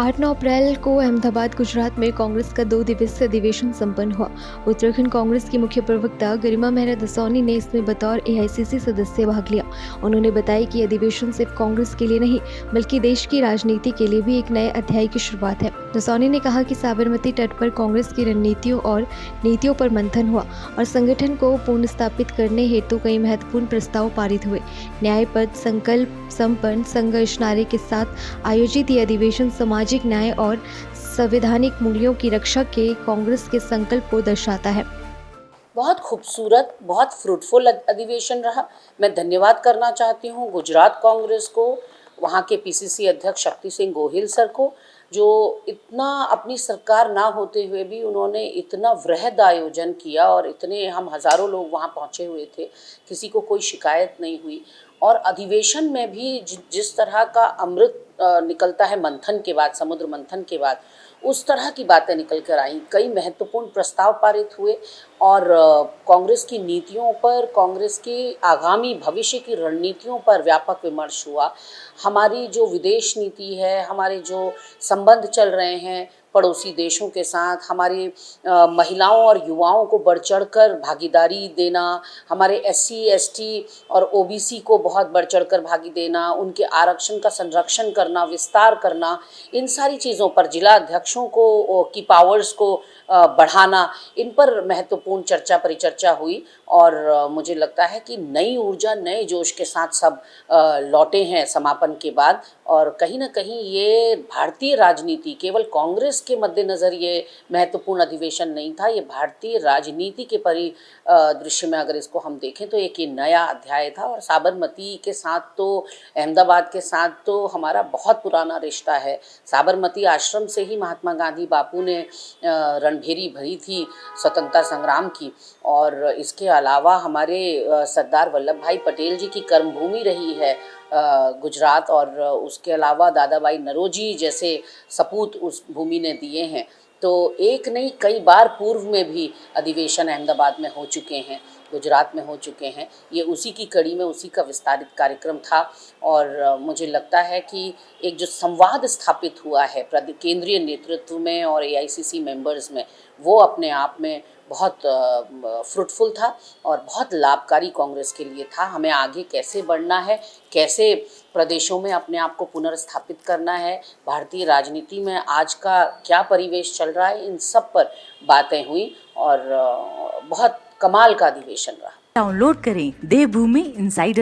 8-9 अप्रैल को अहमदाबाद, गुजरात में कांग्रेस का 2 दिवसीय अधिवेशन संपन्न हुआ। उत्तराखंड कांग्रेस की मुख्य प्रवक्ता गरिमा मेहरा दसौनी ने इसमें बतौर एआईसीसी सदस्य भाग लिया। उन्होंने बताया कि अधिवेशन सिर्फ कांग्रेस के लिए नहीं, बल्कि देश की राजनीति के लिए भी एक नए अध्याय की शुरुआत है। दसौनी ने कहा कि साबरमती तट पर कांग्रेस की रणनीतियों और नीतियों पर मंथन हुआ और संगठन को पुनर्स्थापित करने हेतु कई महत्वपूर्ण प्रस्ताव पारित हुए। न्याय पद संकल्प संपन्न संघर्ष नारे के साथ आयोजित ये अधिवेशन सामाजिक न्याय और संवैधानिक मूल्यों की रक्षा के कांग्रेस के संकल्प को दर्शाता है। बहुत खूबसूरत, बहुत फ्रूटफुल अधिवेशन रहा। मैं धन्यवाद करना चाहती हूँ गुजरात कांग्रेस को, वहाँ के पीसीसी अध्यक्ष शक्ति सिंह गोहिल सर को, जो इतना अपनी सरकार ना होते हुए भी उन्होंने इतना वृहद आयोजन किया और इतने हम हज़ारों लोग वहाँ पहुँचे हुए थे, किसी को कोई शिकायत नहीं हुई। और अधिवेशन में भी जिस तरह का अमृत निकलता है मंथन के बाद, समुद्र मंथन के बाद, उस तरह की बातें निकल कर आई। कई महत्वपूर्ण प्रस्ताव पारित हुए और कांग्रेस की नीतियों पर, कांग्रेस की आगामी भविष्य की रणनीतियों पर व्यापक विमर्श हुआ। हमारी जो विदेश नीति है, हमारे जो संबंध चल रहे हैं पड़ोसी देशों के साथ, हमारी महिलाओं और युवाओं को बढ़ चढ़ कर भागीदारी देना, हमारे एससी, एसटी और ओबीसी को बहुत बढ़ चढ़ कर भागी देना, उनके आरक्षण का संरक्षण करना, विस्तार करना, इन सारी चीज़ों पर, जिला अध्यक्षों को की पावर्स को बढ़ाना, इन पर महत्वपूर्ण चर्चा परिचर्चा हुई। और मुझे लगता है कि नई ऊर्जा, नए जोश के साथ सब लौटे हैं समापन के बाद। और कहीं ना कहीं ये भारतीय राजनीति, केवल कांग्रेस के मद्देनज़र ये महत्वपूर्ण अधिवेशन नहीं था, ये भारतीय राजनीति के परिदृश्य में अगर इसको हम देखें तो एक ये नया अध्याय था। और साबरमती के साथ तो, अहमदाबाद के साथ तो हमारा बहुत पुराना रिश्ता है। साबरमती आश्रम से ही महात्मा गांधी बापू ने रणभेरी भरी थी स्वतंत्रता संग्राम की। और इसके अलावा हमारे सरदार वल्लभ भाई पटेल जी की कर्मभूमि रही है गुजरात, और उसके अलावा दादा भाई नौरोजी जैसे सपूत उस भूमि ने दिए हैं। तो एक नहीं, कई बार पूर्व में भी अधिवेशन अहमदाबाद में हो चुके हैं, गुजरात में हो चुके हैं। ये उसी की कड़ी में, उसी का विस्तारित कार्यक्रम था। और मुझे लगता है कि एक जो संवाद स्थापित हुआ है केंद्रीय नेतृत्व में और एआईसीसी मेंबर्स में, वो अपने आप में बहुत फ्रूटफुल था और बहुत लाभकारी कांग्रेस के लिए था। हमें आगे कैसे बढ़ना है, कैसे प्रदेशों में अपने आप को पुनर्स्थापित करना है, भारतीय राजनीति में आज का क्या परिवेश चल रहा है, इन सब पर बातें हुई और बहुत कमाल का अधिवेशन रहा। डाउनलोड करें देवभूमि इनसाइडर।